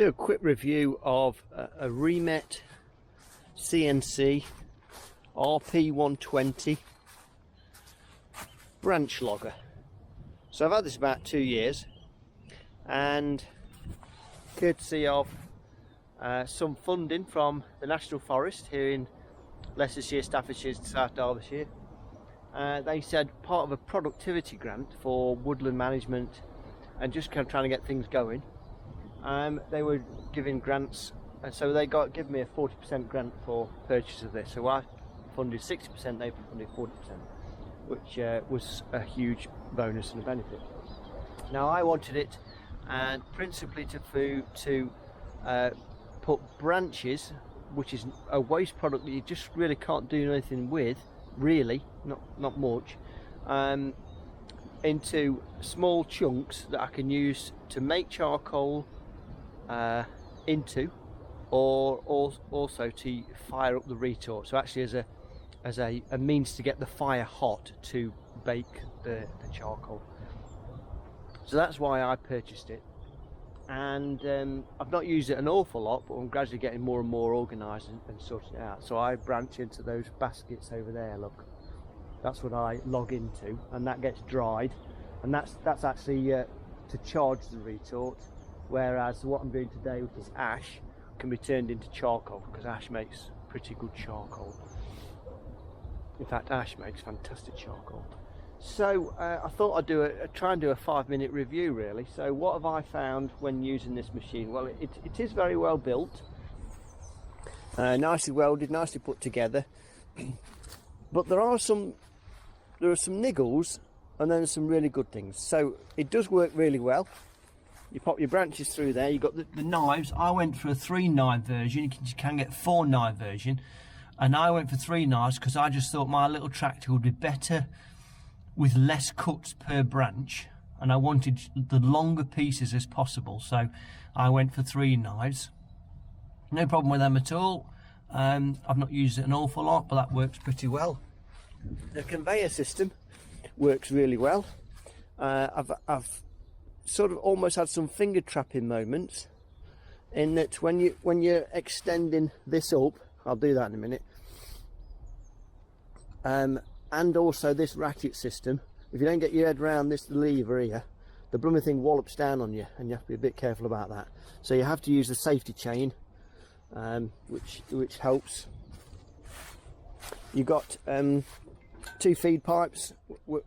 do a quick review of a Remet CNC RP120 branch logger. So I've had this about 2 years, and courtesy of some funding from the National Forest here in Leicestershire, Staffordshire, South Derbyshire, they said part of a productivity grant for woodland management and just kind of trying to get things going. They were giving grants, and so they given me a 40% grant for purchase of this. So I funded 60%, they funded 40%, which was a huge bonus and a benefit. Now I wanted it, and principally to put branches, which is a waste product that you just really can't do anything with, really, not much, into small chunks that I can use to make charcoal into, or also to fire up the retort. So actually as a means to get the fire hot to bake the charcoal. So that's why I purchased it, and I've not used it an awful lot, but I'm gradually getting more and more organised and sorting it out. So I branch into those baskets over there, look, that's what I log into, and that gets dried, and that's actually to charge the retort, whereas what I'm doing today, which is ash, can be turned into charcoal, because ash makes pretty good charcoal. In fact, ash makes fantastic charcoal. So I thought I'd try and do a 5-minute review, really. So what have I found when using this machine? Well, it is very well built, nicely welded, nicely put together, but there are some niggles, and then some really good things. So it does work really well. You pop your branches through there. You've got the knives. I went for a 3-knife version. You can get 4-knife version, and I went for 3 knives because I just thought my little tractor would be better with less cuts per branch, and I wanted the longer pieces as possible, so I went for 3 knives. No problem with them at all. I've not used it an awful lot, but that works pretty well. The conveyor system works really well. I've sort of almost had some finger trapping moments, in that when you're extending this up, I'll do that in a minute, and also this ratchet system, if you don't get your head around this lever here, the blooming thing wallops down on you, and you have to be a bit careful about that. So you have to use the safety chain, which helps. You've got 2 feed pipes,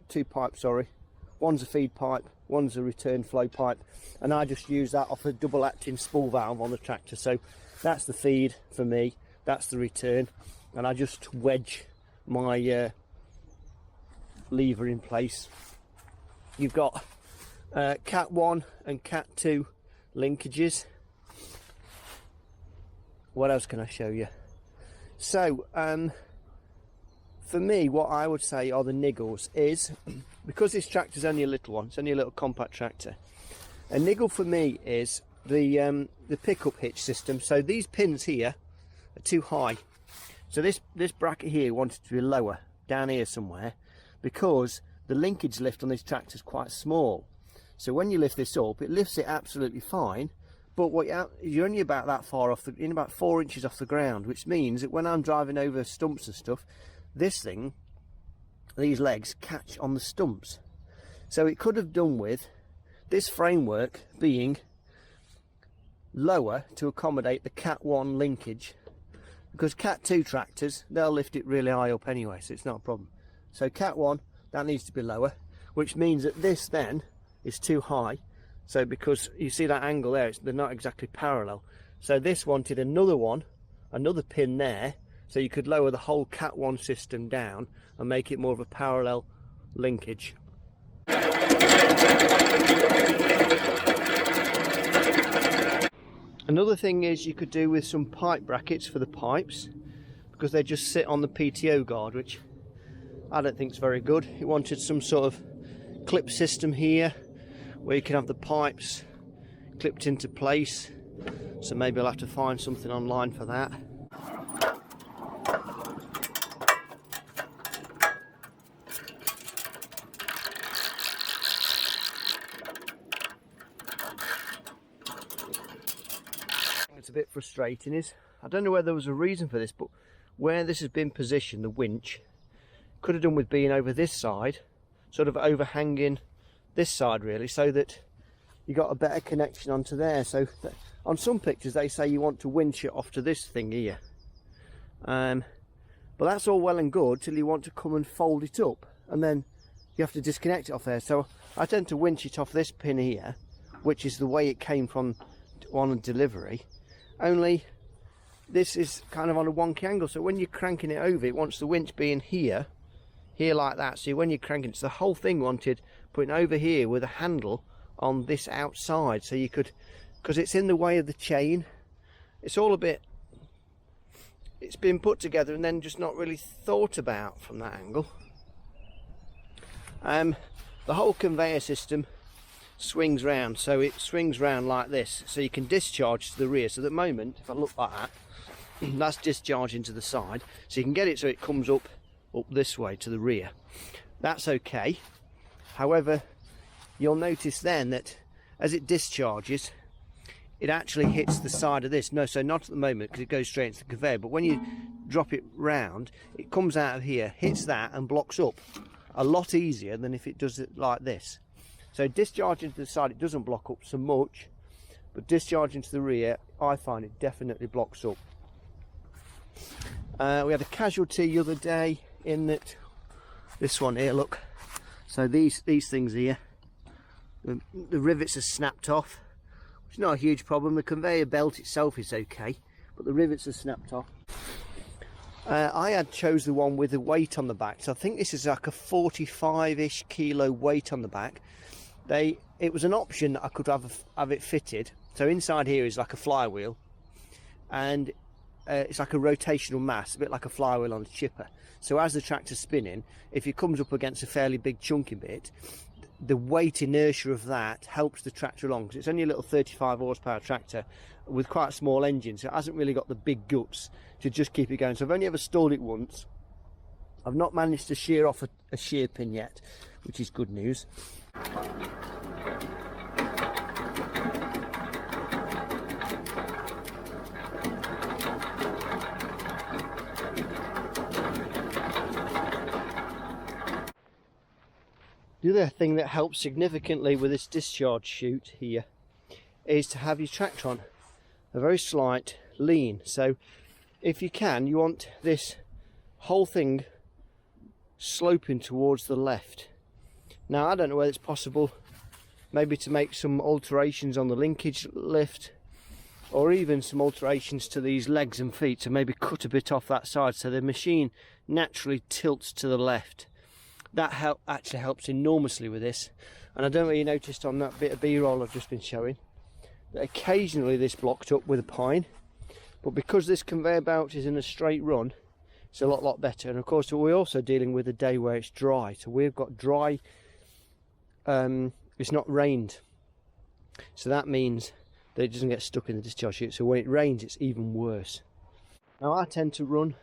2 pipes, sorry. One's a feed pipe, one's a return flow pipe, and I just use that off a double acting spool valve on the tractor. So that's the feed for me, that's the return, and I just wedge my lever in place. You've got Cat 1 and Cat 2 linkages. What else can I show you? So for me, what I would say are the niggles is, because this tractor's only a little one, it's only a little compact tractor, a niggle for me is the pickup hitch system. So these pins here are too high. So this bracket here wanted to be lower, down here somewhere, because the linkage lift on this tractor is quite small. So when you lift this up, it lifts it absolutely fine, but you're only about that far off, in about 4 inches off the ground, which means that when I'm driving over stumps and stuff, these legs catch on the stumps. So it could have done with this framework being lower to accommodate the Cat 1 linkage, because Cat 2 tractors, they'll lift it really high up anyway, so it's not a problem. So Cat 1, that needs to be lower, which means that this then is too high. So because you see that angle there, they're not exactly parallel. So this wanted another pin there, so you could lower the whole Cat 1 system down and make it more of a parallel linkage. Another thing is you could do with some pipe brackets for the pipes, because they just sit on the PTO guard, which I don't think is very good. It wanted some sort of clip system here where you can have the pipes clipped into place, so maybe I'll have to find something online for that. bit frustrating is, I don't know whether there was a reason for this, but where this has been positioned, the winch could have done with being over this side, sort of overhanging this side really, so that you got a better connection onto there. So on some pictures they say you want to winch it off to this thing here, but that's all well and good till you want to come and fold it up, and then you have to disconnect it off there. So I tend to winch it off this pin here, which is the way it came from on delivery, only this is kind of on a wonky angle, so when you're cranking it over, it wants the winch being here like that. So when you're cranking it, so the whole thing wanted putting over here with a handle on this outside, so you could, because it's in the way of the chain. It's all a bit, it's been put together and then just not really thought about from that angle. The whole conveyor system swings round, so it swings round like this, so you can discharge to the rear. So at the moment, if I look like that, that's discharging to the side, so you can get it so it comes up this way to the rear. That's okay. However, you'll notice then that as it discharges, it actually hits the side of this. No, so not at the moment because it goes straight into the conveyor, but when you drop it round, it comes out of here, hits that and blocks up a lot easier than if it does it like this. So discharging to the side, it doesn't block up so much, but discharging to the rear, I find it definitely blocks up. We had a casualty the other day in that this one here, look. So these things here, the rivets are snapped off, which is not a huge problem. The conveyor belt itself is okay, but the rivets are snapped off. I had chose the one with the weight on the back, so I think this is like a 45-ish kilo weight on the back. It was an option that I could have it fitted. So inside here is like a flywheel, and it's like a rotational mass, a bit like a flywheel on a chipper. So as the tractor's spinning, if it comes up against a fairly big chunky bit, the weight inertia of that helps the tractor along, because it's only a little 35 horsepower tractor with quite a small engine, so it hasn't really got the big guts to just keep it going. So I've only ever stalled it once. I've not managed to shear off a shear pin yet, which is good news. The other thing that helps significantly with this discharge chute here is to have your tractor on a very slight lean. So if you can, you want this whole thing sloping towards the left. Now I don't know whether it's possible maybe to make some alterations on the linkage lift, or even some alterations to these legs and feet, to maybe cut a bit off that side so the machine naturally tilts to the left. That actually helps enormously with this. And I don't know whether you noticed on that bit of B-roll I've just been showing that occasionally this blocked up with a pine, but because this conveyor belt is in a straight run, it's a lot better. And of course we're also dealing with a day where it's dry, so we've got dry, it's not rained, so that means that it doesn't get stuck in the discharge chute. So when it rains, it's even worse. Now I tend to run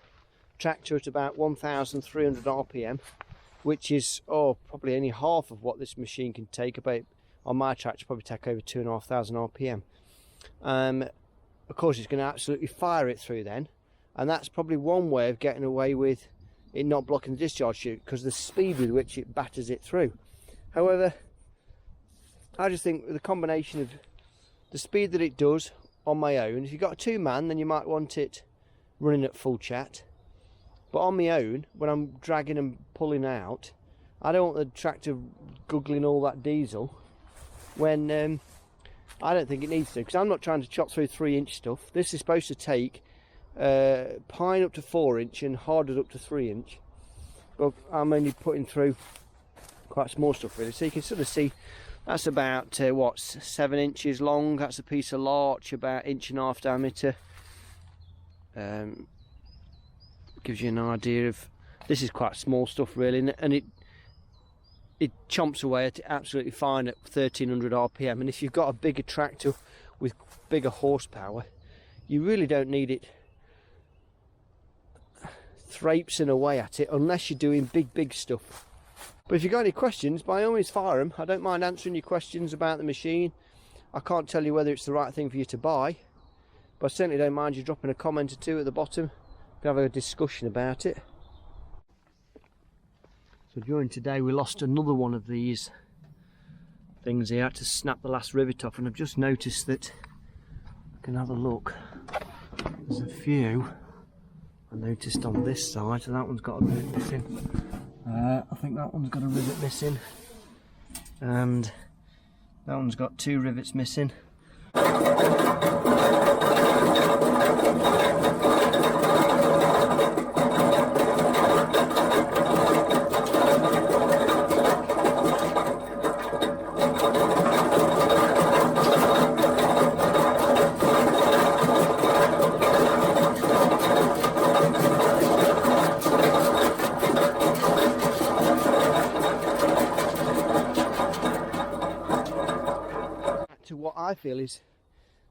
tractor at about 1,300 RPM, which is probably only half of what this machine can take. About on my tractor probably take over 2,500 RPM. Of course it's going to absolutely fire it through then, and that's probably one way of getting away with it not blocking the discharge chute, because the speed with which it batters it through. However, I just think the combination of the speed that it does on my own, if you've got a two-man then you might want it running at full chat, but on my own, when I'm dragging and pulling out, I don't want the tractor guggling all that diesel when I don't think it needs to, because I'm not trying to chop through 3-inch stuff. This is supposed to take pine up to 4-inch and hardwood up to 3-inch, but I'm only putting through quite small stuff really. So you can sort of see that's about 7 inches long. That's a piece of larch about 1.5 inches diameter. Gives you an idea of, this is quite small stuff really, and it chomps away at it absolutely fine at 1,300 RPM. And if you've got a bigger tractor with bigger horsepower, you really don't need it traipsing away at it unless you're doing big stuff. But if you've got any questions, by all means fire them. I don't mind answering your questions about the machine. I can't tell you whether it's the right thing for you to buy, but I certainly don't mind you dropping a comment or two at the bottom. We can have a discussion about it. So during today we lost another one of these things here. I had to snap the last rivet off, and I've just noticed that, I can have a look, there's a few I noticed on this side. So that one's got a rivet missing, I think that one's got a rivet missing, and that one's got 2 rivets missing. To what I feel is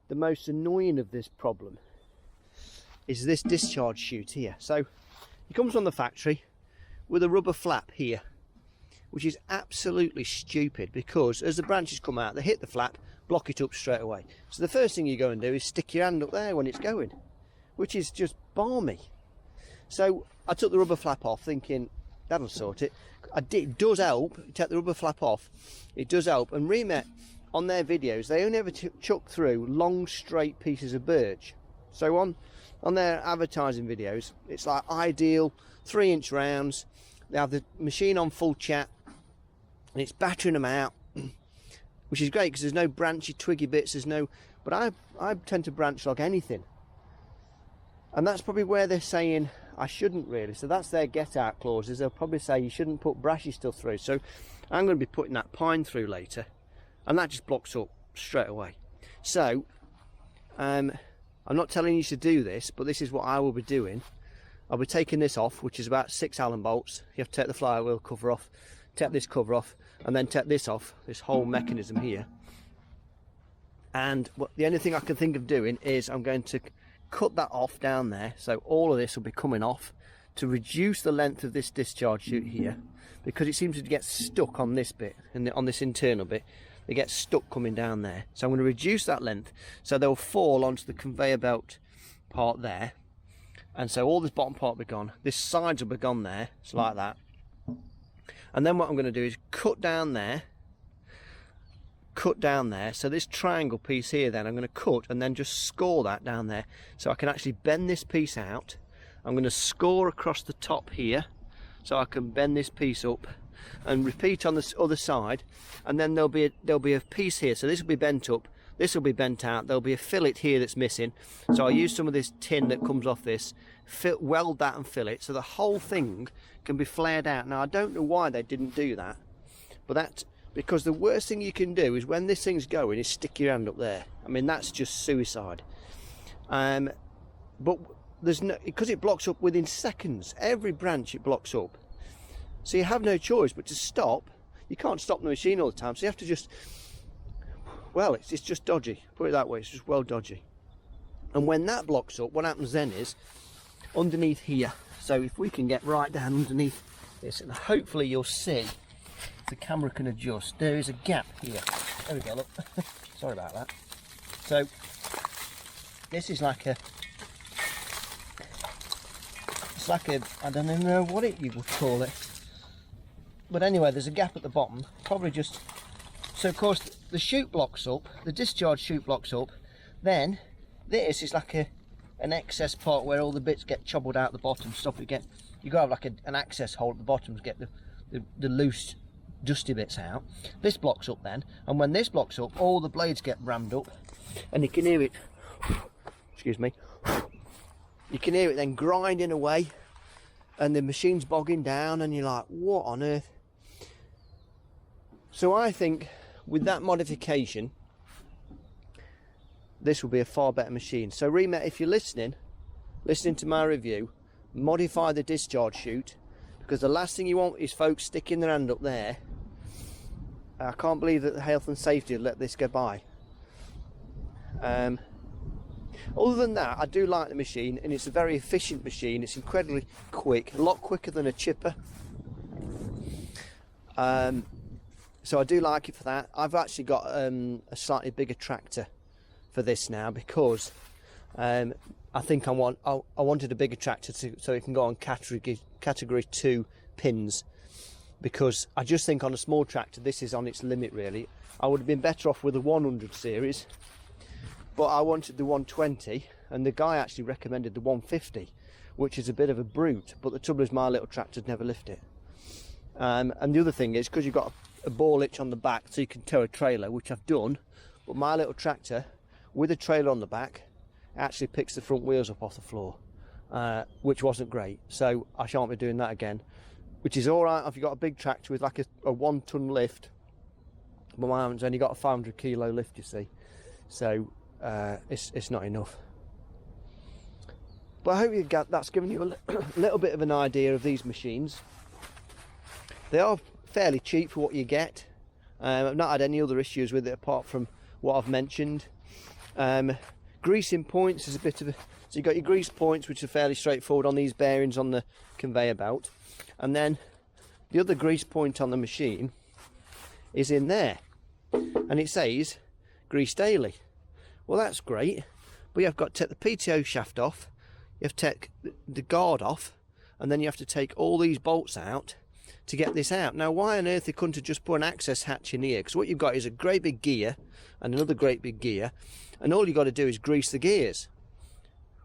the most annoying of this problem is this discharge chute here. So it comes from the factory with a rubber flap here, which is absolutely stupid, because as the branches come out, they hit the flap, block it up straight away. So the first thing you go and do is stick your hand up there when it's going, which is just balmy. So I took the rubber flap off thinking that'll sort it. It does help. You take the rubber flap off, it does help. And Remet, on their videos, they only ever chuck through long straight pieces of birch. So on their advertising videos, it's like ideal 3-inch rounds. They have the machine on full chat and it's battering them out, which is great because there's no branchy twiggy bits, there's no, but I tend to branch log anything, and that's probably where they're saying I shouldn't really. So that's their get out clauses. They'll probably say you shouldn't put brashy stuff through. So I'm going to be putting that pine through later, and that just blocks up straight away. So I'm not telling you to do this, but this is what I will be doing. I'll be taking this off, which is about 6 Allen bolts. You have to take the flywheel cover off, take this cover off, and then take this off, this whole mechanism here. And the only thing I can think of doing is I'm going to cut that off down there, so all of this will be coming off to reduce the length of this discharge chute here, because it seems to get stuck on this bit, and on this internal bit. They get stuck coming down there. So I'm going to reduce that length so they'll fall onto the conveyor belt part there. And so all this bottom part will be gone. This sides will be gone there. It's like that. And then what I'm going to do is cut down there. So this triangle piece here then I'm going to cut and then just score that down there. So I can actually bend this piece out. I'm going to score across the top here so I can bend this piece up, and repeat on the other side, and then there'll be a piece here. So this will be bent up, this will be bent out, there'll be a fillet here that's missing. So I'll use some of this tin that comes off this, weld that and fill it, so the whole thing can be flared out. Now I don't know why they didn't do that, but that's because the worst thing you can do is when this thing's going is stick your hand up there. I mean, that's just suicide. But there's no, because it blocks up within seconds. Every branch it blocks up. So you have no choice but to stop. You can't stop the machine all the time, so you have to just, well, it's just dodgy. Put it that way, it's just well dodgy. And when that blocks up, what happens then is, underneath here, so if we can get right down underneath this, and hopefully you'll see, if the camera can adjust, there is a gap here. There we go, look. Sorry about that. So, this is like a, it's like a, I don't even know what you would call it. But anyway, there's a gap at the bottom, probably just, so of course the chute blocks up, the discharge chute blocks up, then this is like an excess part where all the bits get chobbled out the bottom, stuff you get, you got to have like an access hole at the bottom to get the loose dusty bits out. This blocks up then, and when this blocks up, all the blades get rammed up, and you can hear it, excuse me, you can hear it then grinding away, and the machine's bogging down, and you're like, what on earth? So I think with that modification, this will be a far better machine. So Remet, if you're listening to my review, modify the discharge chute, because the last thing you want is folks sticking their hand up there. I can't believe that the health and safety will let this go by. Other than that, I do like the machine, and it's a very efficient machine. It's incredibly quick, a lot quicker than a chipper. So I do like it for that. I've actually got a slightly bigger tractor for this now, because I think I wanted a bigger tractor so it can go on category 2 pins, because I just think on a small tractor this is on its limit really. I would have been better off with a 100 series, but I wanted the 120, and the guy actually recommended the 150, which is a bit of a brute, but the trouble is my little tractor'd never lift it. And the other thing is, because you've got a ball hitch on the back so you can tow a trailer, which I've done, but my little tractor with a trailer on the back actually picks the front wheels up off the floor, which wasn't great, so I shan't be doing that again, which is alright if you've got a big tractor with like a 1 ton lift, but mine's only got a 500 kilo lift, you see, so it's not enough. But I hope that's given you a little bit of an idea of these machines. They are fairly cheap for what you get. I've not had any other issues with it apart from what I've mentioned. Greasing points is a bit of a... So you've got your grease points, which are fairly straightforward on these bearings on the conveyor belt. And then the other grease point on the machine is in there. And it says, grease daily. Well, that's great. But you've got to take the PTO shaft off. You have to take the guard off. And then you have to take all these bolts out to get this out. Now, why on earth they couldn't have just put an access hatch in here? Because what you've got is a great big gear and another great big gear, and all you've got to do is grease the gears.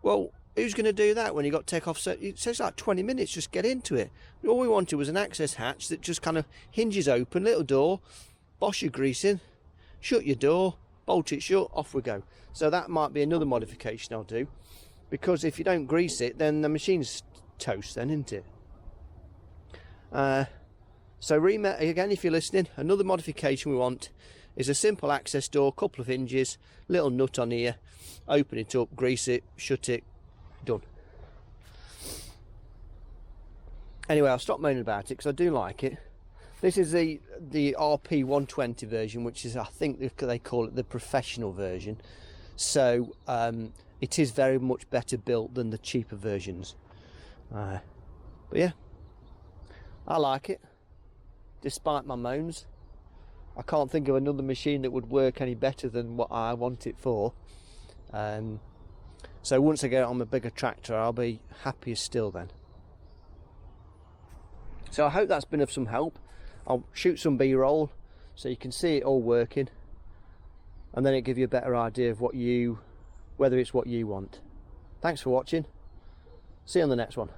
Well, who's going to do that when you got to take off? So it says like 20 minutes, just get into it. All we wanted was an access hatch that just kind of hinges open, little door, bosh your grease in, shut your door, bolt it shut, off we go. So that might be another modification I'll do, because if you don't grease it, then the machine's toast then, isn't it? So Remet, again, if you're listening, another modification we want is a simple access door, couple of hinges, little nut on here, open it up, grease it, shut it, done. Anyway, I'll stop moaning about it because I do like it. This is the RP120 version, which is, I think they call it the professional version. So it is very much better built than the cheaper versions. But yeah, I like it, despite my moans. I can't think of another machine that would work any better than what I want it for. So once I get it on a bigger tractor, I'll be happy as still then. So I hope that's been of some help. I'll shoot some B-roll so you can see it all working, and then it'll give you a better idea of whether it's what you want. Thanks for watching. See you on the next one.